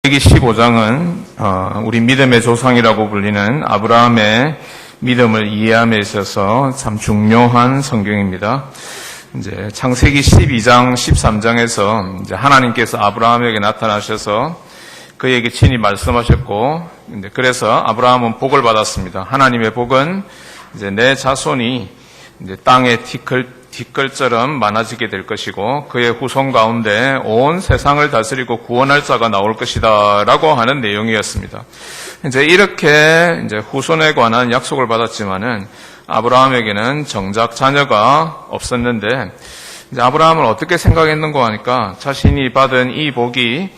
창세기 15장은 우리 믿음의 조상이라고 불리는 아브라함의 믿음을 이해함에 있어서 참 중요한 성경입니다. 이제 창세기 12장, 13장에서 이제 하나님께서 아브라함에게 나타나셔서 그에게 친히 말씀하셨고, 이제 그래서 아브라함은 복을 받았습니다. 하나님의 복은 이제 내 자손이 이제 땅의 티끌처럼 많아지게 될 것이고 그의 후손 가운데 온 세상을 다스리고 구원할 자가 나올 것이다라고 하는 내용이었습니다. 이제 이렇게 이제 후손에 관한 약속을 받았지만은 아브라함에게는 정작 자녀가 없었는데 이제 아브라함은 어떻게 생각했는가 하니까 자신이 받은 이 복이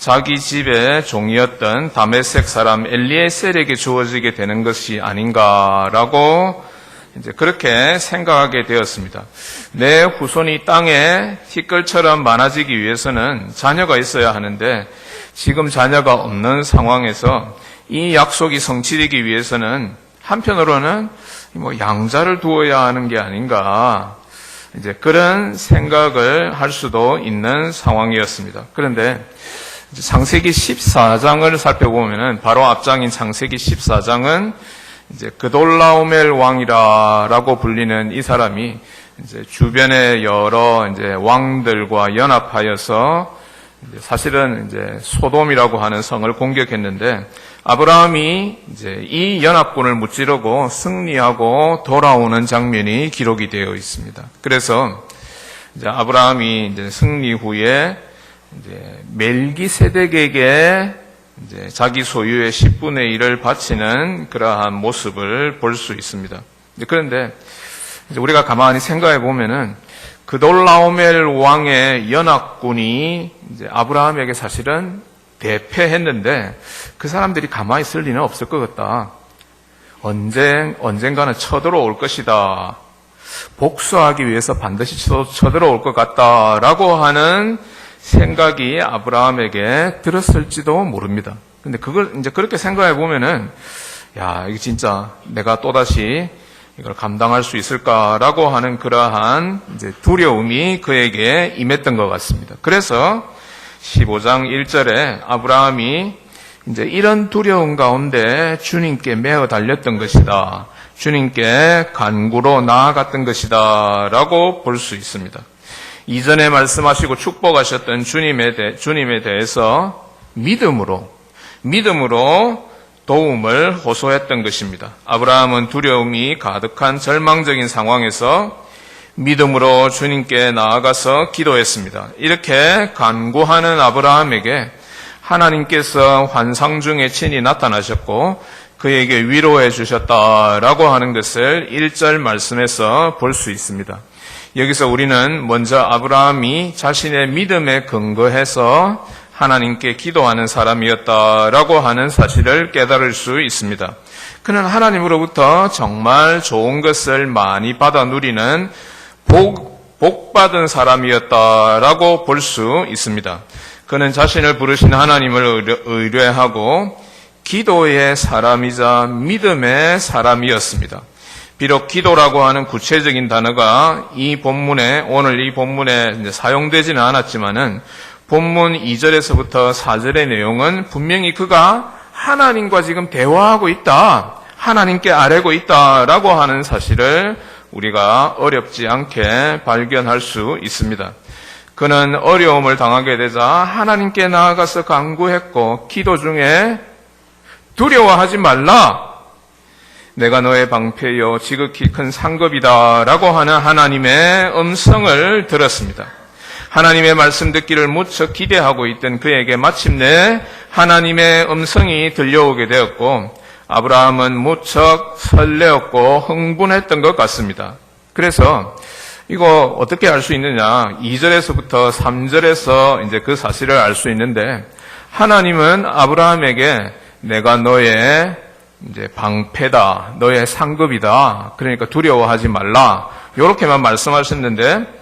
자기 집의 종이었던 다메섹 사람 엘리에셀에게 주어지게 되는 것이 아닌가라고 이제 그렇게 생각하게 되었습니다. 내 후손이 땅에 티끌처럼 많아지기 위해서는 자녀가 있어야 하는데 지금 자녀가 없는 상황에서 이 약속이 성취되기 위해서는 한편으로는 양자를 두어야 하는 게 아닌가, 이제 그런 생각을 할 수도 있는 상황이었습니다. 그런데 창세기 14장을 살펴보면은 바로 앞장인 창세기 14장은 이제 그돌라오멜 왕이라고 불리는 이 사람이 이제 주변의 여러 이제 왕들과 연합하여서 이제 사실은 이제 소돔이라고 하는 성을 공격했는데 아브라함이 이제 이 연합군을 무찌르고 승리하고 돌아오는 장면이 기록이 되어 있습니다. 그래서 이제 아브라함이 이제 승리 후에 이제 멜기세덱에게 이제 자기 소유의 10분의 1을 바치는 그러한 모습을 볼 수 있습니다. 그런데 이제 우리가 가만히 생각해 보면은 그돌라오멜 왕의 연합군이 이제 아브라함에게 사실은 대패했는데 그 사람들이 가만히 있을 리는 없을 것 같다. 언젠가는 쳐들어올 것이다. 복수하기 위해서 반드시 쳐들어올 것 같다라고 하는 생각이 아브라함에게 들었을지도 모릅니다. 근데 그걸 이제 그렇게 생각해 보면은, 이게 진짜 내가 또다시 이걸 감당할 수 있을까라고 하는 그러한 이제 두려움이 그에게 임했던 것 같습니다. 그래서 15장 1절에 아브라함이 이제 이런 두려움 가운데 주님께 매어 달렸던 것이다. 주님께 간구로 나아갔던 것이다. 라고 볼 수 있습니다. 이전에 말씀하시고 축복하셨던 주님에 대해서 믿음으로 도움을 호소했던 것입니다. 아브라함은 두려움이 가득한 절망적인 상황에서 믿음으로 주님께 나아가서 기도했습니다. 이렇게 간구하는 아브라함에게 하나님께서 환상 중에 친히 나타나셨고 그에게 위로해 주셨다라고 하는 것을 1절 말씀에서 볼 수 있습니다. 여기서 우리는 먼저 아브라함이 자신의 믿음에 근거해서 하나님께 기도하는 사람이었다라고 하는 사실을 깨달을 수 있습니다. 그는 하나님으로부터 정말 좋은 것을 많이 받아 누리는 복받은 사람이었다라고 볼 수 있습니다. 그는 자신을 부르신 하나님을 의뢰하고 기도의 사람이자 믿음의 사람이었습니다. 비록 기도라고 하는 구체적인 단어가 오늘 이 본문에 사용되지는 않았지만은 본문 2절에서부터 4절의 내용은 분명히 그가 하나님과 지금 대화하고 있다, 하나님께 아뢰고 있다라고 하는 사실을 우리가 어렵지 않게 발견할 수 있습니다. 그는 어려움을 당하게 되자 하나님께 나아가서 간구했고 기도 중에 두려워하지 말라, 내가 너의 방패요 지극히 큰 상급이다 라고 하는 하나님의 음성을 들었습니다. 하나님의 말씀 듣기를 무척 기대하고 있던 그에게 마침내 하나님의 음성이 들려오게 되었고 아브라함은 무척 설레었고 흥분했던 것 같습니다. 그래서 이거 어떻게 알 수 있느냐, 2절에서부터 3절에서 이제 그 사실을 알 수 있는데 하나님은 아브라함에게 내가 너의 이제 방패다, 너의 상급이다, 그러니까 두려워하지 말라, 이렇게만 말씀하셨는데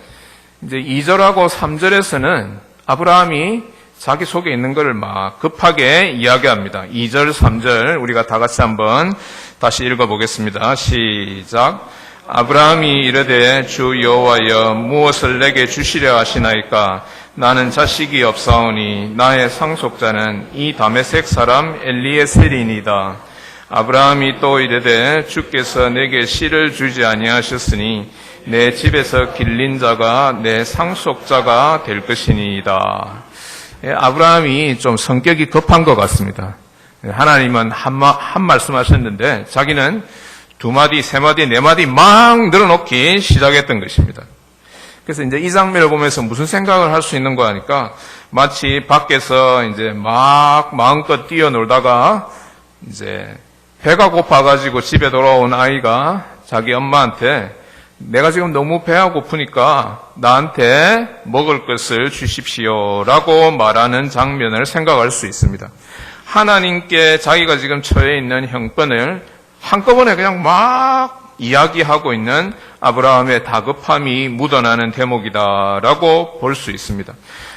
이제 2절하고 3절에서는 아브라함이 자기 속에 있는 것을 막 급하게 이야기합니다. 2절, 3절 우리가 다 같이 한번 다시 읽어보겠습니다. 시작. 아브라함이 이르되 주 여호와여 무엇을 내게 주시려 하시나이까? 나는 자식이 없사오니 나의 상속자는 이 다메섹 사람 엘리에셀이니이다. 아브라함이 또 이르되 주께서 내게 씨를 주지 아니하셨으니 내 집에서 길린 자가 내 상속자가 될 것이니이다. 아브라함이 좀 성격이 급한 것 같습니다. 하나님은 한 말씀 하셨는데 자기는 두 마디, 세 마디, 네 마디 막 늘어놓기 시작했던 것입니다. 그래서 이제 이 장면을 보면서 무슨 생각을 할 수 있는 거 하니까 마치 밖에서 이제 막 마음껏 뛰어놀다가 이제 배가 고파가지고 집에 돌아온 아이가 자기 엄마한테 내가 지금 너무 배가 고프니까 나한테 먹을 것을 주십시오라고 말하는 장면을 생각할 수 있습니다. 하나님께 자기가 지금 처해 있는 형편을 한꺼번에 그냥 막 이야기하고 있는 아브라함의 다급함이 묻어나는 대목이다라고 볼 수 있습니다.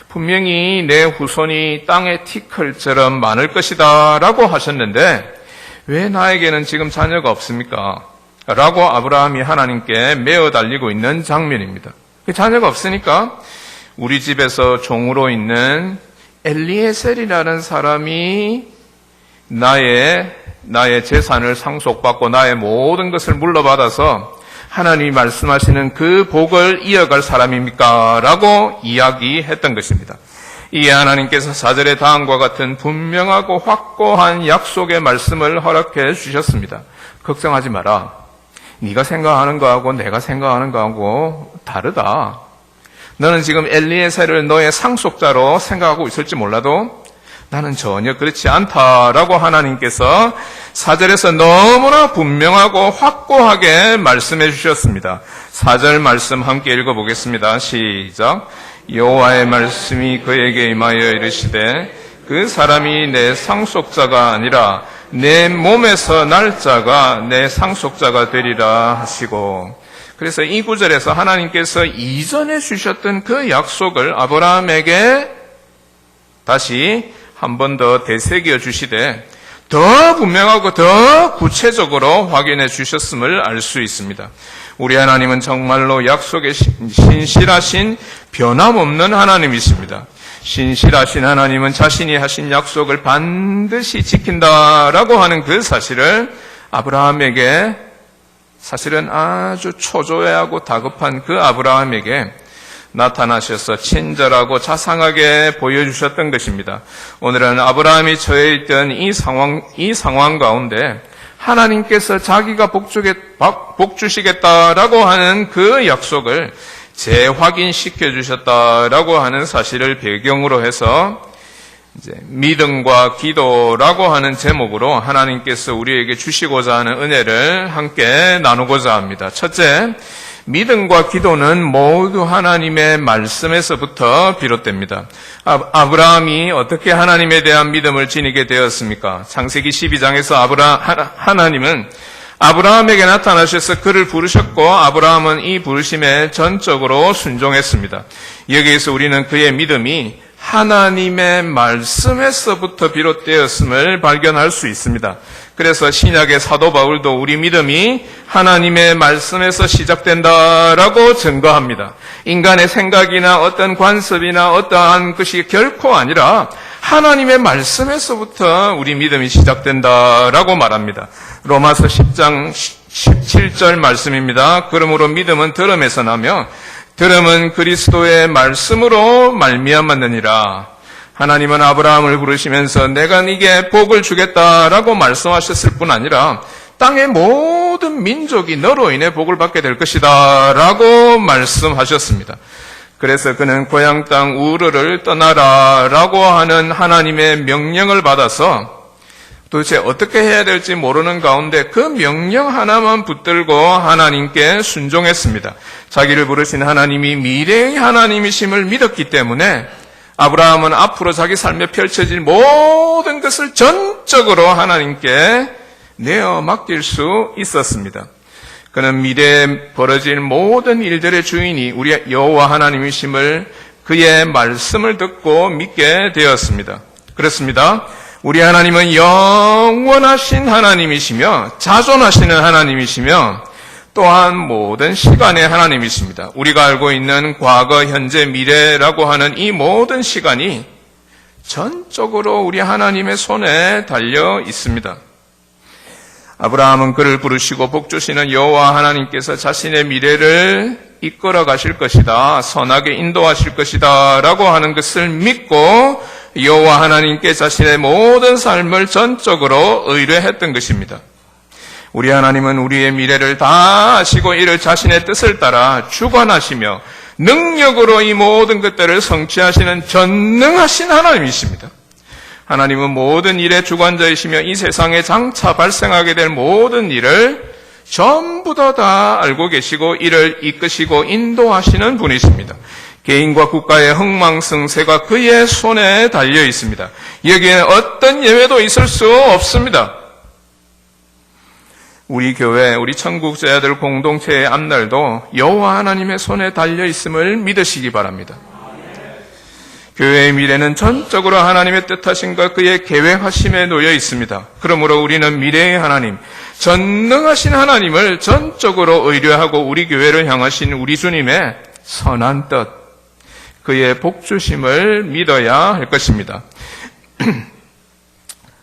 분명히 내 후손이 땅의 티끌처럼 많을 것이다라고 하셨는데 왜 나에게는 지금 자녀가 없습니까? 라고 아브라함이 하나님께 매어 달리고 있는 장면입니다. 자녀가 없으니까 우리 집에서 종으로 있는 엘리에셀이라는 사람이 나의 재산을 상속받고 나의 모든 것을 물러받아서 하나님이 말씀하시는 그 복을 이어갈 사람입니까? 라고 이야기했던 것입니다. 이에 하나님께서 4절의 다음과 같은 분명하고 확고한 약속의 말씀을 허락해 주셨습니다. 걱정하지 마라. 네가 생각하는 거하고 내가 생각하는 거하고 다르다. 너는 지금 엘리에셀을 너의 상속자로 생각하고 있을지 몰라도 나는 전혀 그렇지 않다라고 하나님께서 4절에서 너무나 분명하고 확고하게 말씀해 주셨습니다. 4절 말씀 함께 읽어보겠습니다. 시작. 여호와의 말씀이 그에게 임하여 이르시되 그 사람이 내 상속자가 아니라 내 몸에서 날 자가 내 상속자가 되리라 하시고, 그래서 이 구절에서 하나님께서 이전에 주셨던 그 약속을 아브라함에게 다시 한 번 더 되새겨 주시되 더 분명하고 더 구체적으로 확인해 주셨음을 알 수 있습니다. 우리 하나님은 정말로 약속에 신실하신 변함없는 하나님이십니다. 신실하신 하나님은 자신이 하신 약속을 반드시 지킨다라고 하는 그 사실을 아브라함에게, 사실은 아주 초조해하고 다급한 그 아브라함에게 나타나셔서 친절하고 자상하게 보여주셨던 것입니다. 오늘은 아브라함이 처해 있던 이 상황 가운데 하나님께서 자기가 복주시겠다라고 하는 그 약속을 재확인시켜 주셨다라고 하는 사실을 배경으로 해서 이제 믿음과 기도라고 하는 제목으로 하나님께서 우리에게 주시고자 하는 은혜를 함께 나누고자 합니다. 첫째, 믿음과 기도는 모두 하나님의 말씀에서부터 비롯됩니다. 아브라함이 어떻게 하나님에 대한 믿음을 지니게 되었습니까? 창세기 12장에서 하나님은 아브라함에게 나타나셔서 그를 부르셨고 아브라함은 이 부르심에 전적으로 순종했습니다. 여기에서 우리는 그의 믿음이 하나님의 말씀에서부터 비롯되었음을 발견할 수 있습니다. 그래서 신약의 사도 바울도 우리 믿음이 하나님의 말씀에서 시작된다라고 증거합니다. 인간의 생각이나 어떤 관습이나 어떠한 것이 결코 아니라 하나님의 말씀에서부터 우리 믿음이 시작된다라고 말합니다. 로마서 10장 17절 말씀입니다. 그러므로 믿음은 들음에서 나며 들음은 그리스도의 말씀으로 말미암았느니라. 하나님은 아브라함을 부르시면서 내가 네게 복을 주겠다라고 말씀하셨을 뿐 아니라 땅의 모든 민족이 너로 인해 복을 받게 될 것이다 라고 말씀하셨습니다. 그래서 그는 고향 땅 우르를 떠나라라고 하는 하나님의 명령을 받아서 도대체 어떻게 해야 될지 모르는 가운데 그 명령 하나만 붙들고 하나님께 순종했습니다. 자기를 부르신 하나님이 미래의 하나님이심을 믿었기 때문에 아브라함은 앞으로 자기 삶에 펼쳐질 모든 것을 전적으로 하나님께 내어 맡길 수 있었습니다. 그는 미래에 벌어질 모든 일들의 주인이 우리 여호와 하나님이심을 그의 말씀을 듣고 믿게 되었습니다. 그렇습니다. 우리 하나님은 영원하신 하나님이시며 자존하시는 하나님이시며 또한 모든 시간의 하나님이십니다. 우리가 알고 있는 과거, 현재, 미래라고 하는 이 모든 시간이 전적으로 우리 하나님의 손에 달려 있습니다. 아브라함은 그를 부르시고 복주시는 여호와 하나님께서 자신의 미래를 이끌어 가실 것이다, 선하게 인도하실 것이다 라고 하는 것을 믿고 여호와 하나님께 자신의 모든 삶을 전적으로 의뢰했던 것입니다. 우리 하나님은 우리의 미래를 다 아시고 이를 자신의 뜻을 따라 주관하시며 능력으로 이 모든 것들을 성취하시는 전능하신 하나님이십니다. 하나님은 모든 일의 주관자이시며 이 세상에 장차 발생하게 될 모든 일을 전부 다 알고 계시고 이를 이끄시고 인도하시는 분이십니다. 개인과 국가의 흥망성쇠가 그의 손에 달려 있습니다. 여기에는 어떤 예외도 있을 수 없습니다. 우리 교회, 우리 천국자들 공동체의 앞날도 여호와 하나님의 손에 달려 있음을 믿으시기 바랍니다. 교회의 미래는 전적으로 하나님의 뜻하심과 그의 계획하심에 놓여 있습니다. 그러므로 우리는 미래의 하나님, 전능하신 하나님을 전적으로 의뢰하고 우리 교회를 향하신 우리 주님의 선한 뜻, 그의 복주심을 믿어야 할 것입니다.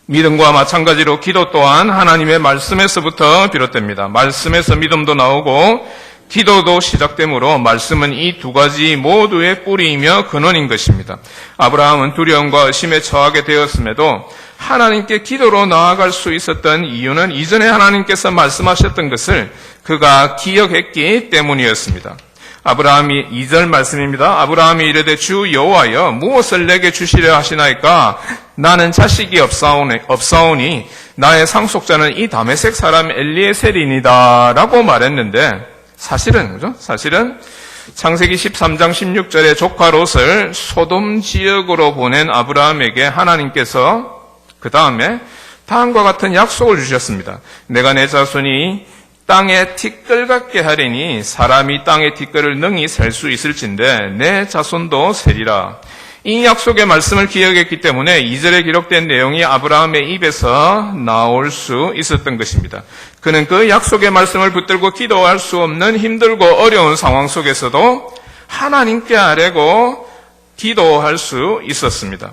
믿음과 마찬가지로 기도 또한 하나님의 말씀에서부터 비롯됩니다. 말씀에서 믿음도 나오고 기도도 시작되므로 말씀은 이 두 가지 모두의 뿌리이며 근원인 것입니다. 아브라함은 두려움과 의심에 처하게 되었음에도 하나님께 기도로 나아갈 수 있었던 이유는 이전에 하나님께서 말씀하셨던 것을 그가 기억했기 때문이었습니다. 아브라함이 2절 말씀입니다. 아브라함이 이르되 주 여호와여 무엇을 내게 주시려 하시나이까? 나는 자식이 없사오니 나의 상속자는 이 다메섹 사람 엘리에셀이니이다 라고 말했는데 사실은 창세기 13장 16절에 조카 롯을 소돔 지역으로 보낸 아브라함에게 하나님께서 그 다음에 다음과 같은 약속을 주셨습니다. 내가 내 자손이 땅에 티끌 같게 하리니 사람이 땅의 티끌을 능히 셀 수 있을진데 내 자손도 세리라. 이 약속의 말씀을 기억했기 때문에 2절에 기록된 내용이 아브라함의 입에서 나올 수 있었던 것입니다. 그는 그 약속의 말씀을 붙들고 기도할 수 없는 힘들고 어려운 상황 속에서도 하나님께 아뢰고 기도할 수 있었습니다.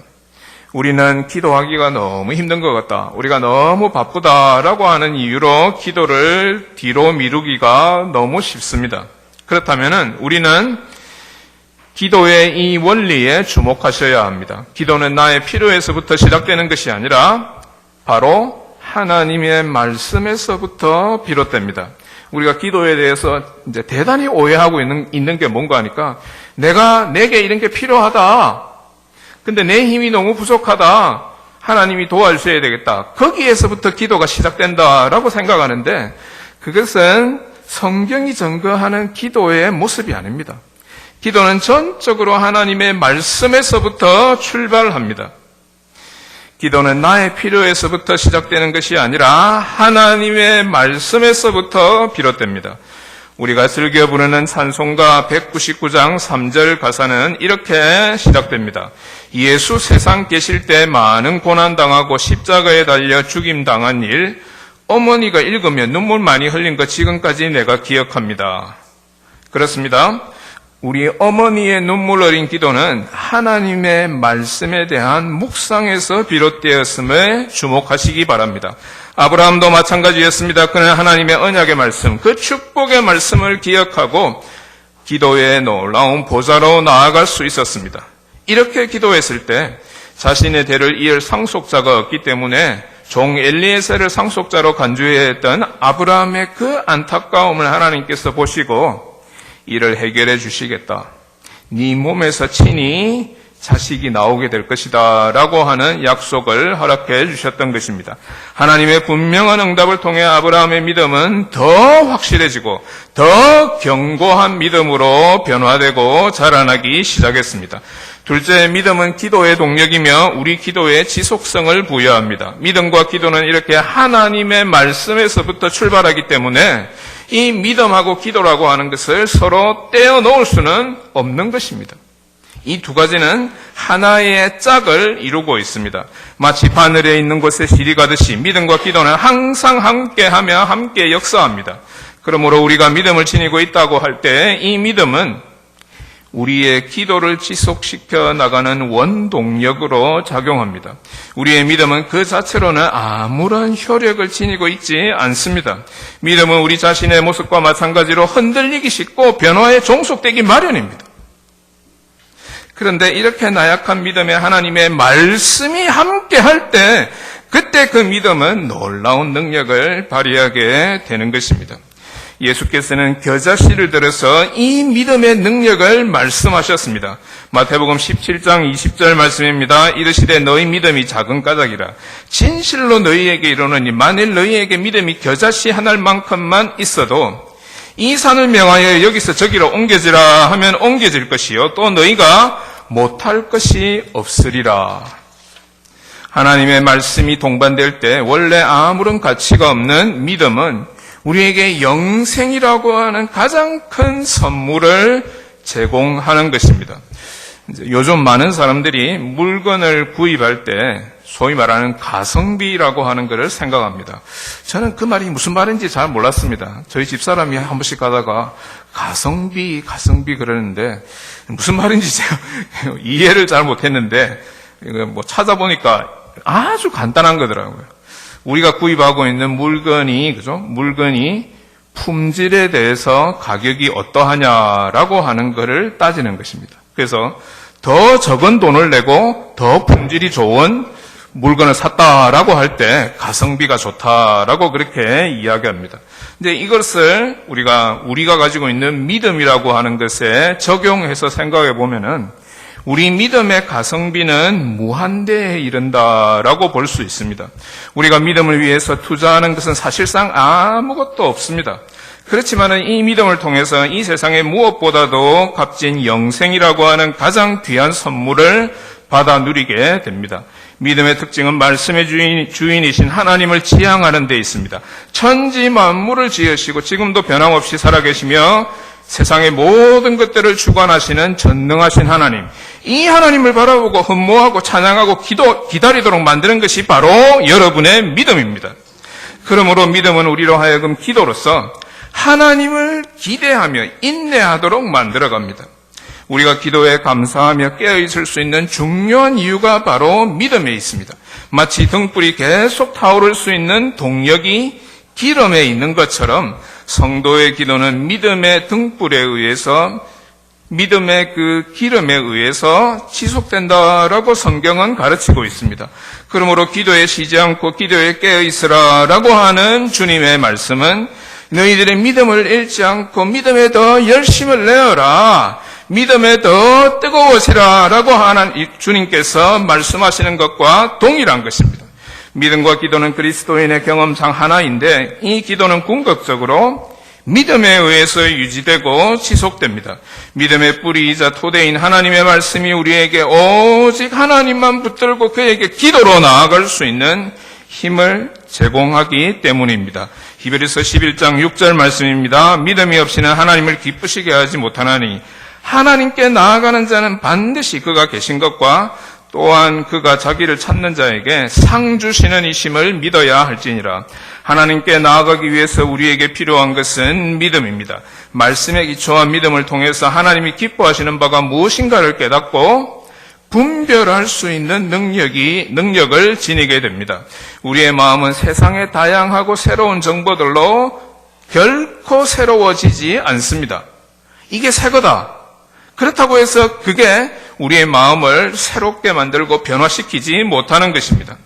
우리는 기도하기가 너무 힘든 것 같다, 우리가 너무 바쁘다라고 하는 이유로 기도를 뒤로 미루기가 너무 쉽습니다. 그렇다면 우리는 기도의 이 원리에 주목하셔야 합니다. 기도는 나의 필요에서부터 시작되는 것이 아니라 바로 하나님의 말씀에서부터 비롯됩니다. 우리가 기도에 대해서 이제 대단히 오해하고 있는 게 뭔가 하니까 내게 이런 게 필요하다. 근데 내 힘이 너무 부족하다. 하나님이 도와주셔야 되겠다. 거기에서부터 기도가 시작된다라고 생각하는데 그것은 성경이 증거하는 기도의 모습이 아닙니다. 기도는 전적으로 하나님의 말씀에서부터 출발합니다. 기도는 나의 필요에서부터 시작되는 것이 아니라 하나님의 말씀에서부터 비롯됩니다. 우리가 즐겨 부르는 찬송가 199장 3절 가사는 이렇게 시작됩니다. 예수 세상 계실 때 많은 고난당하고 십자가에 달려 죽임당한 일, 어머니가 읽으면 눈물 많이 흘린 것 지금까지 내가 기억합니다. 그렇습니다. 우리 어머니의 눈물 어린 기도는 하나님의 말씀에 대한 묵상에서 비롯되었음에 주목하시기 바랍니다. 아브라함도 마찬가지였습니다. 그는 하나님의 언약의 말씀, 그 축복의 말씀을 기억하고 기도의 놀라운 보좌로 나아갈 수 있었습니다. 이렇게 기도했을 때 자신의 대를 이을 상속자가 없기 때문에 종 엘리에셀을 상속자로 간주해야 했던 아브라함의 그 안타까움을 하나님께서 보시고 이를 해결해 주시겠다. 네 몸에서 친히 자식이 나오게 될 것이다 라고 하는 약속을 허락해 주셨던 것입니다. 하나님의 분명한 응답을 통해 아브라함의 믿음은 더 확실해지고 더 견고한 믿음으로 변화되고 자라나기 시작했습니다. 둘째, 믿음은 기도의 동력이며 우리 기도의 지속성을 부여합니다. 믿음과 기도는 이렇게 하나님의 말씀에서부터 출발하기 때문에 이 믿음하고 기도라고 하는 것을 서로 떼어 놓을 수는 없는 것입니다. 이 두 가지는 하나의 짝을 이루고 있습니다. 마치 바늘에 있는 곳에 실이 가듯이 믿음과 기도는 항상 함께하며 함께 역사합니다. 그러므로 우리가 믿음을 지니고 있다고 할 때 이 믿음은 우리의 기도를 지속시켜 나가는 원동력으로 작용합니다. 우리의 믿음은 그 자체로는 아무런 효력을 지니고 있지 않습니다. 믿음은 우리 자신의 모습과 마찬가지로 흔들리기 쉽고 변화에 종속되기 마련입니다. 그런데 이렇게 나약한 믿음에 하나님의 말씀이 함께 할 때 그때 그 믿음은 놀라운 능력을 발휘하게 되는 것입니다. 예수께서는 겨자씨를 들어서 이 믿음의 능력을 말씀하셨습니다. 마태복음 17장 20절 말씀입니다. 이르시되 너희 믿음이 작은 까닭이라. 진실로 너희에게 이르노니 만일 너희에게 믿음이 겨자씨 한 알만큼만 있어도 이 산을 명하여 여기서 저기로 옮겨지라 하면 옮겨질 것이요 또 너희가 못할 것이 없으리라. 하나님의 말씀이 동반될 때 원래 아무런 가치가 없는 믿음은 우리에게 영생이라고 하는 가장 큰 선물을 제공하는 것입니다. 요즘 많은 사람들이 물건을 구입할 때 소위 말하는 가성비라고 하는 것을 생각합니다. 저는 그 말이 무슨 말인지 잘 몰랐습니다. 저희 집사람이 한 번씩 가다가 가성비 그러는데 무슨 말인지 제가 이해를 잘 못했는데 뭐 찾아보니까 아주 간단한 거더라고요. 우리가 구입하고 있는 물건이 품질에 대해서 가격이 어떠하냐라고 하는 것을 따지는 것입니다. 그래서 더 적은 돈을 내고 더 품질이 좋은 물건을 샀다라고 할 때 가성비가 좋다라고 그렇게 이야기합니다. 근데 이것을 우리가 가지고 있는 믿음이라고 하는 것에 적용해서 생각해 보면은 우리 믿음의 가성비는 무한대에 이른다라고 볼 수 있습니다. 우리가 믿음을 위해서 투자하는 것은 사실상 아무것도 없습니다. 그렇지만 이 믿음을 통해서 이 세상의 무엇보다도 값진 영생이라고 하는 가장 귀한 선물을 받아 누리게 됩니다. 믿음의 특징은 말씀의 주인이신 하나님을 지향하는 데 있습니다. 천지 만물을 지으시고 지금도 변함없이 살아계시며 세상의 모든 것들을 주관하시는 전능하신 하나님, 이 하나님을 바라보고 흠모하고 찬양하고 기다리도록 만드는 것이 바로 여러분의 믿음입니다. 그러므로 믿음은 우리로 하여금 기도로서 하나님을 기대하며 인내하도록 만들어갑니다. 우리가 기도에 감사하며 깨어있을 수 있는 중요한 이유가 바로 믿음에 있습니다. 마치 등불이 계속 타오를 수 있는 동력이 기름에 있는 것처럼 성도의 기도는 믿음의 등불에 의해서 믿음의 그 기름에 의해서 지속된다라고 성경은 가르치고 있습니다. 그러므로 기도에 쉬지 않고 기도에 깨어있으라라고 하는 주님의 말씀은 너희들의 믿음을 잃지 않고 믿음에 더 열심을 내어라, 믿음에 더 뜨거워지라라고 하는 주님께서 말씀하시는 것과 동일한 것입니다. 믿음과 기도는 그리스도인의 경험상 하나인데 이 기도는 궁극적으로 믿음에 의해서 유지되고 지속됩니다. 믿음의 뿌리이자 토대인 하나님의 말씀이 우리에게 오직 하나님만 붙들고 그에게 기도로 나아갈 수 있는 힘을 제공하기 때문입니다. 히브리서 11장 6절 말씀입니다. 믿음이 없이는 하나님을 기쁘시게 하지 못하나니 하나님께 나아가는 자는 반드시 그가 계신 것과 또한 그가 자기를 찾는 자에게 상 주시는 이심을 믿어야 할지니라. 하나님께 나아가기 위해서 우리에게 필요한 것은 믿음입니다. 말씀에 기초한 믿음을 통해서 하나님이 기뻐하시는 바가 무엇인가를 깨닫고 분별할 수 있는 능력을 지니게 됩니다. 우리의 마음은 세상의 다양하고 새로운 정보들로 결코 새로워지지 않습니다. 이게 새 거다. 그렇다고 해서 그게 우리의 마음을 새롭게 만들고 변화시키지 못하는 것입니다.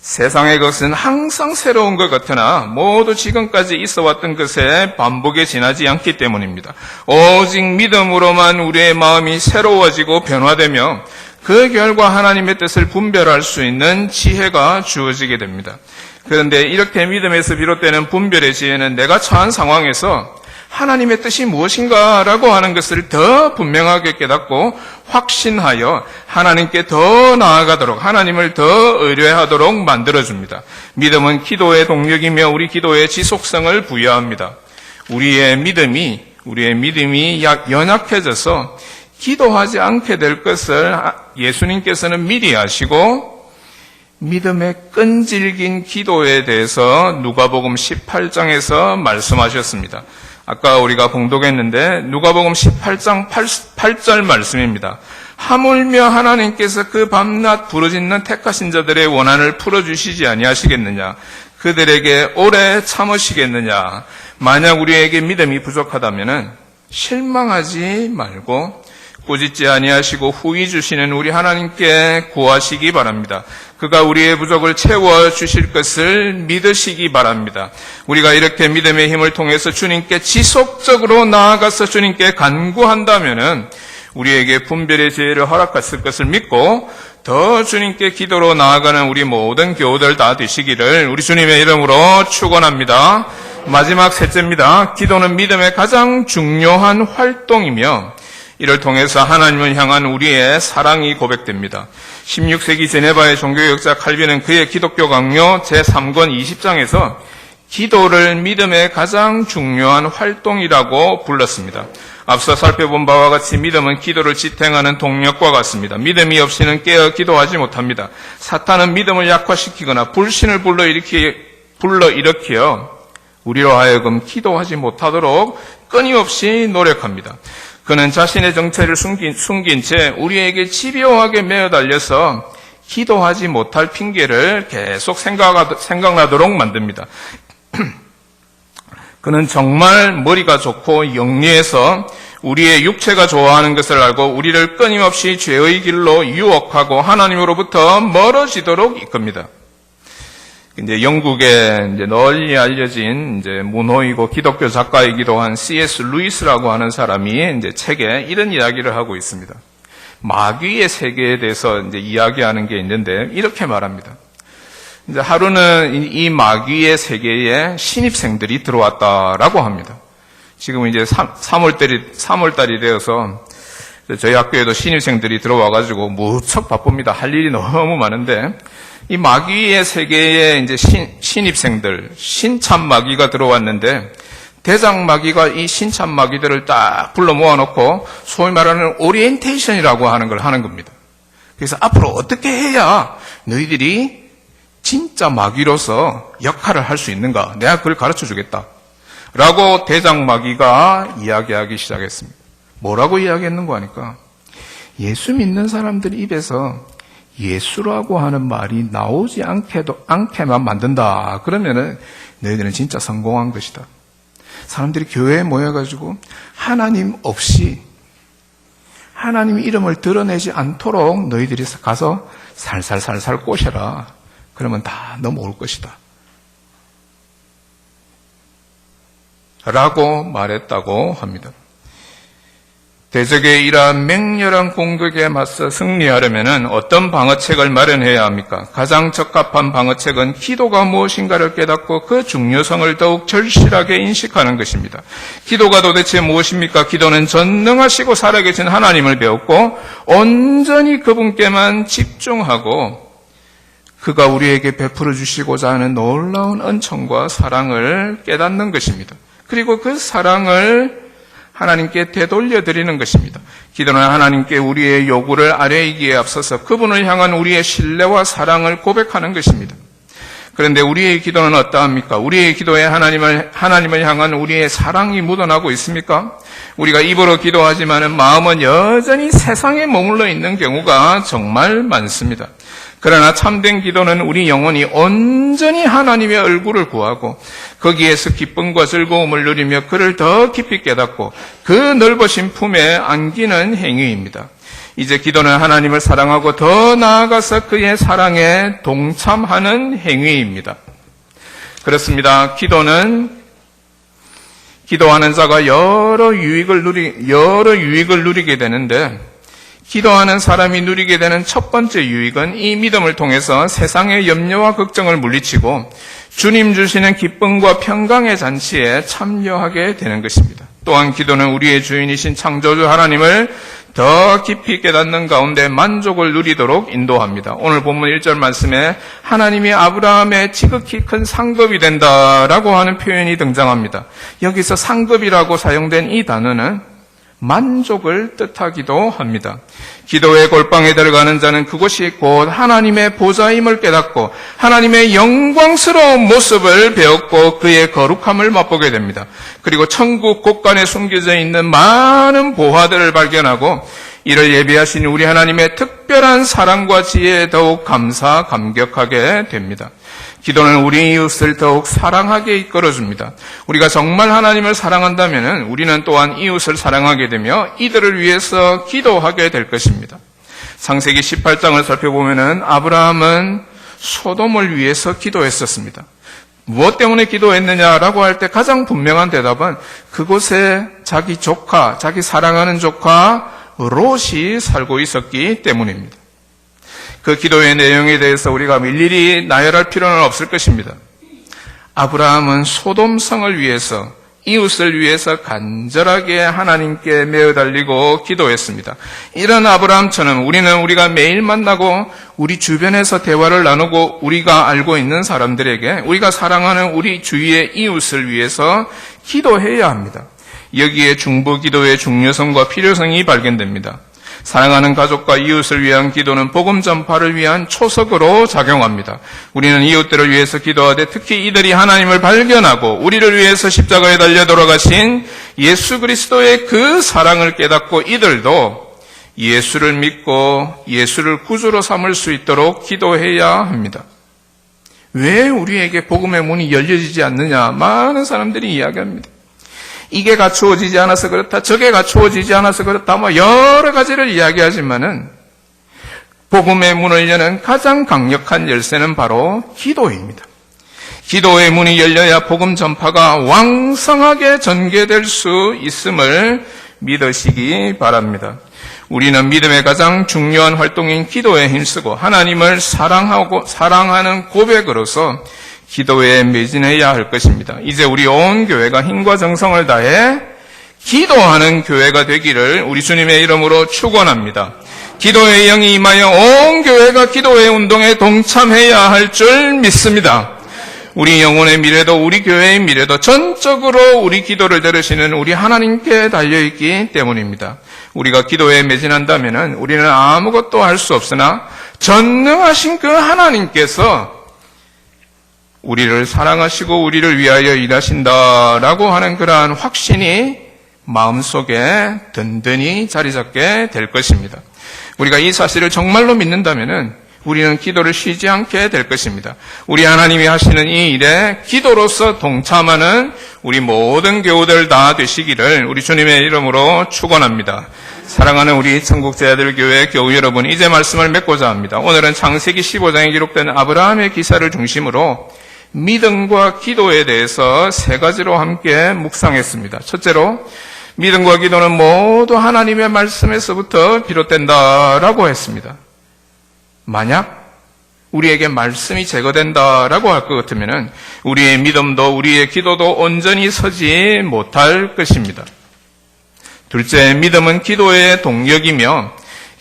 세상의 것은 항상 새로운 것 같으나 모두 지금까지 있어왔던 것에 반복에 지나지 않기 때문입니다. 오직 믿음으로만 우리의 마음이 새로워지고 변화되며 그 결과 하나님의 뜻을 분별할 수 있는 지혜가 주어지게 됩니다. 그런데 이렇게 믿음에서 비롯되는 분별의 지혜는 내가 처한 상황에서 하나님의 뜻이 무엇인가라고 하는 것을 더 분명하게 깨닫고 확신하여 하나님께 더 나아가도록, 하나님을 더 의뢰하도록 만들어줍니다. 믿음은 기도의 동력이며 우리 기도의 지속성을 부여합니다. 우리의 믿음이 연약해져서 기도하지 않게 될 것을 예수님께서는 미리 아시고 믿음의 끈질긴 기도에 대해서 누가복음 18장에서 말씀하셨습니다. 아까 우리가 봉독했는데 누가복음 18장 8절 말씀입니다. 하물며 하나님께서 그 밤낮 부르짖는 택하신 자들의 원한을 풀어주시지 아니하시겠느냐? 그들에게 오래 참으시겠느냐? 만약 우리에게 믿음이 부족하다면 실망하지 말고 꾸짖지 아니하시고 후히 주시는 우리 하나님께 구하시기 바랍니다. 그가 우리의 부족을 채워주실 것을 믿으시기 바랍니다. 우리가 이렇게 믿음의 힘을 통해서 주님께 지속적으로 나아가서 주님께 간구한다면 우리에게 분별의 지혜를 허락하실 것을 믿고 더 주님께 기도로 나아가는 우리 모든 교우들 다 되시기를 우리 주님의 이름으로 축원합니다. 마지막 셋째입니다. 기도는 믿음의 가장 중요한 활동이며 이를 통해서 하나님을 향한 우리의 사랑이 고백됩니다. 16세기 제네바의 종교역자 칼빈은 그의 기독교 강요 제3권 20장에서 기도를 믿음의 가장 중요한 활동이라고 불렀습니다. 앞서 살펴본 바와 같이 믿음은 기도를 지탱하는 동력과 같습니다. 믿음이 없이는 깨어 기도하지 못합니다. 사탄은 믿음을 약화시키거나 불신을 불러일으켜 우리로 하여금 기도하지 못하도록 끊임없이 노력합니다. 그는 자신의 정체를 숨긴 채 우리에게 집요하게 매어 달려서 기도하지 못할 핑계를 계속 생각나도록 만듭니다. 그는 정말 머리가 좋고 영리해서 우리의 육체가 좋아하는 것을 알고 우리를 끊임없이 죄의 길로 유혹하고 하나님으로부터 멀어지도록 이끕니다. 이제 영국에 이제 널리 알려진 이제 문호이고 기독교 작가이기도 한 C.S. 루이스라고 하는 사람이 이제 책에 이런 이야기를 하고 있습니다. 마귀의 세계에 대해서 이제 이야기하는 게 있는데 이렇게 말합니다. 이제 하루는 이 마귀의 세계에 신입생들이 들어왔다라고 합니다. 지금 이제 3월달이 되어서 저희 학교에도 신입생들이 들어와가지고 무척 바쁩니다. 할 일이 너무 많은데 이 마귀의 세계에 이제 신입생들, 신참 마귀가 들어왔는데 대장 마귀가 이 신참 마귀들을 딱 불러 모아놓고 소위 말하는 오리엔테이션이라고 하는 걸 하는 겁니다. 그래서 앞으로 어떻게 해야 너희들이 진짜 마귀로서 역할을 할 수 있는가? 내가 그걸 가르쳐 주겠다. 라고 대장 마귀가 이야기하기 시작했습니다. 뭐라고 이야기했는가 하니까 예수 믿는 사람들 입에서 예수라고 하는 말이 나오지 않게만 만든다. 그러면은 너희들은 진짜 성공한 것이다. 사람들이 교회에 모여가지고 하나님 없이 하나님 이름을 드러내지 않도록 너희들이 가서 살살살살 꼬셔라. 그러면 다 넘어올 것이다. 라고 말했다고 합니다. 대적의 이러한 맹렬한 공격에 맞서 승리하려면 어떤 방어책을 마련해야 합니까? 가장 적합한 방어책은 기도가 무엇인가를 깨닫고 그 중요성을 더욱 절실하게 인식하는 것입니다. 기도가 도대체 무엇입니까? 기도는 전능하시고 살아계신 하나님을 배웠고 온전히 그분께만 집중하고 그가 우리에게 베풀어 주시고자 하는 놀라운 은총과 사랑을 깨닫는 것입니다. 그리고 그 사랑을 하나님께 되돌려 드리는 것입니다. 기도는 하나님께 우리의 요구를 아뢰기에 앞서서 그분을 향한 우리의 신뢰와 사랑을 고백하는 것입니다. 그런데 우리의 기도는 어떠합니까? 우리의 기도에 하나님을 향한 우리의 사랑이 묻어나고 있습니까? 우리가 입으로 기도하지만은 마음은 여전히 세상에 머물러 있는 경우가 정말 많습니다. 그러나 참된 기도는 우리 영혼이 온전히 하나님의 얼굴을 구하고 거기에서 기쁨과 즐거움을 누리며 그를 더 깊이 깨닫고 그 넓으신 품에 안기는 행위입니다. 이제 기도는 하나님을 사랑하고 더 나아가서 그의 사랑에 동참하는 행위입니다. 그렇습니다. 기도하는 자가 여러 유익을 누리게 되는데 기도하는 사람이 누리게 되는 첫 번째 유익은 이 믿음을 통해서 세상의 염려와 걱정을 물리치고 주님 주시는 기쁨과 평강의 잔치에 참여하게 되는 것입니다. 또한 기도는 우리의 주인이신 창조주 하나님을 더 깊이 깨닫는 가운데 만족을 누리도록 인도합니다. 오늘 본문 1절 말씀에 하나님이 아브라함의 지극히 큰 상급이 된다라고 하는 표현이 등장합니다. 여기서 상급이라고 사용된 이 단어는 만족을 뜻하기도 합니다. 기도의 골방에 들어가는 자는 그곳이 곧 하나님의 보좌임을 깨닫고 하나님의 영광스러운 모습을 배웠고 그의 거룩함을 맛보게 됩니다. 그리고 천국 곳간에 숨겨져 있는 많은 보화들을 발견하고 이를 예비하신 우리 하나님의 특별한 사랑과 지혜에 더욱 감격하게 됩니다. 기도는 우리 이웃을 더욱 사랑하게 이끌어줍니다. 우리가 정말 하나님을 사랑한다면 우리는 또한 이웃을 사랑하게 되며 이들을 위해서 기도하게 될 것입니다. 창세기 18장을 살펴보면 아브라함은 소돔을 위해서 기도했었습니다. 무엇 때문에 기도했느냐라고 할 때 가장 분명한 대답은 그곳에 자기 조카, 자기 사랑하는 조카 롯이 살고 있었기 때문입니다. 그 기도의 내용에 대해서 우리가 일일이 나열할 필요는 없을 것입니다. 아브라함은 소돔성을 위해서, 이웃을 위해서 간절하게 하나님께 매어 달리고 기도했습니다. 이런 아브라함처럼 우리가 매일 만나고 우리 주변에서 대화를 나누고 우리가 알고 있는 사람들에게 우리가 사랑하는 우리 주위의 이웃을 위해서 기도해야 합니다. 여기에 중보기도의 중요성과 필요성이 발견됩니다. 사랑하는 가족과 이웃을 위한 기도는 복음 전파를 위한 초석으로 작용합니다. 우리는 이웃들을 위해서 기도하되 특히 이들이 하나님을 발견하고 우리를 위해서 십자가에 달려 돌아가신 예수 그리스도의 그 사랑을 깨닫고 이들도 예수를 믿고 예수를 구주로 삼을 수 있도록 기도해야 합니다. 왜 우리에게 복음의 문이 열려지지 않느냐? 많은 사람들이 이야기합니다. 이게 갖추어지지 않아서 그렇다, 저게 갖추어지지 않아서 그렇다, 여러 가지를 이야기하지만은 복음의 문을 여는 가장 강력한 열쇠는 바로 기도입니다. 기도의 문이 열려야 복음 전파가 왕성하게 전개될 수 있음을 믿으시기 바랍니다. 우리는 믿음의 가장 중요한 활동인 기도에 힘쓰고 하나님을 사랑하는 고백으로서 기도에 매진해야 할 것입니다. 이제 우리 온 교회가 힘과 정성을 다해 기도하는 교회가 되기를 우리 주님의 이름으로 축원합니다. 기도의 영이 임하여 온 교회가 기도의 운동에 동참해야 할 줄 믿습니다. 우리 영혼의 미래도 우리 교회의 미래도 전적으로 우리 기도를 들으시는 우리 하나님께 달려있기 때문입니다. 우리가 기도에 매진한다면 우리는 아무것도 할 수 없으나 전능하신 그 하나님께서 우리를 사랑하시고 우리를 위하여 일하신다라고 하는 그러한 확신이 마음속에 든든히 자리 잡게 될 것입니다. 우리가 이 사실을 정말로 믿는다면 우리는 기도를 쉬지 않게 될 것입니다. 우리 하나님이 하시는 이 일에 기도로서 동참하는 우리 모든 교우들 다 되시기를 우리 주님의 이름으로 축원합니다. 사랑하는 우리 천국제자들교회 교우 여러분, 이제 말씀을 맺고자 합니다. 오늘은 창세기 15장에 기록된 아브라함의 기사를 중심으로 믿음과 기도에 대해서 세 가지로 함께 묵상했습니다. 첫째로, 믿음과 기도는 모두 하나님의 말씀에서부터 비롯된다라고 했습니다. 만약 우리에게 말씀이 제거된다라고 할 것 같으면 우리의 믿음도 우리의 기도도 온전히 서지 못할 것입니다. 둘째, 믿음은 기도의 동력이며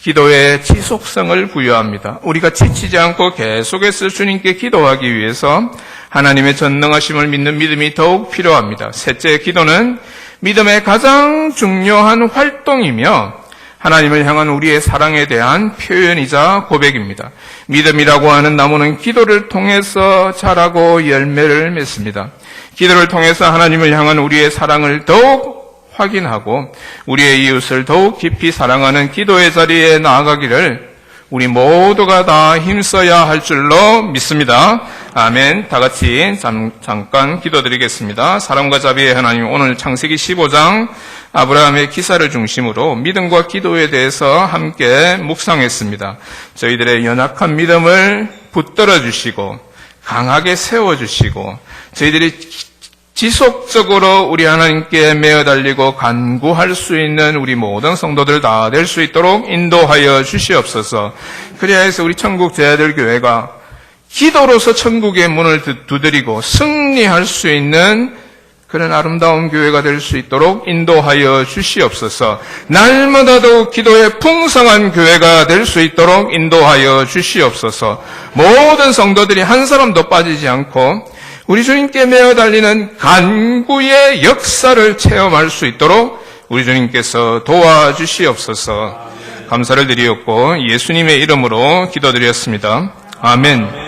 기도의 지속성을 부여합니다. 우리가 지치지 않고 계속해서 주님께 기도하기 위해서 하나님의 전능하심을 믿는 믿음이 더욱 필요합니다. 셋째, 기도는 믿음의 가장 중요한 활동이며 하나님을 향한 우리의 사랑에 대한 표현이자 고백입니다. 믿음이라고 하는 나무는 기도를 통해서 자라고 열매를 맺습니다. 기도를 통해서 하나님을 향한 우리의 사랑을 더욱 확인하고 우리의 이웃을 더욱 깊이 사랑하는 기도의 자리에 나아가기를 우리 모두가 다 힘써야 할 줄로 믿습니다. 아멘. 다 같이 잠깐 기도드리겠습니다. 사랑과 자비의 하나님, 오늘 창세기 15장 아브라함의 기사를 중심으로 믿음과 기도에 대해서 함께 묵상했습니다. 저희들의 연약한 믿음을 붙들어 주시고 강하게 세워주시고 저희들이 지속적으로 우리 하나님께 매어 달리고 간구할 수 있는 우리 모든 성도들 다 될 수 있도록 인도하여 주시옵소서. 그래야 해서 우리 천국 제자들 교회가 기도로서 천국의 문을 두드리고 승리할 수 있는 그런 아름다운 교회가 될 수 있도록 인도하여 주시옵소서. 날마다 더욱 기도의 풍성한 교회가 될 수 있도록 인도하여 주시옵소서. 모든 성도들이 한 사람도 빠지지 않고 우리 주님께 매어 달리는 간구의 역사를 체험할 수 있도록 우리 주님께서 도와주시옵소서. 감사를 드리었고 예수님의 이름으로 기도드렸습니다. 아멘.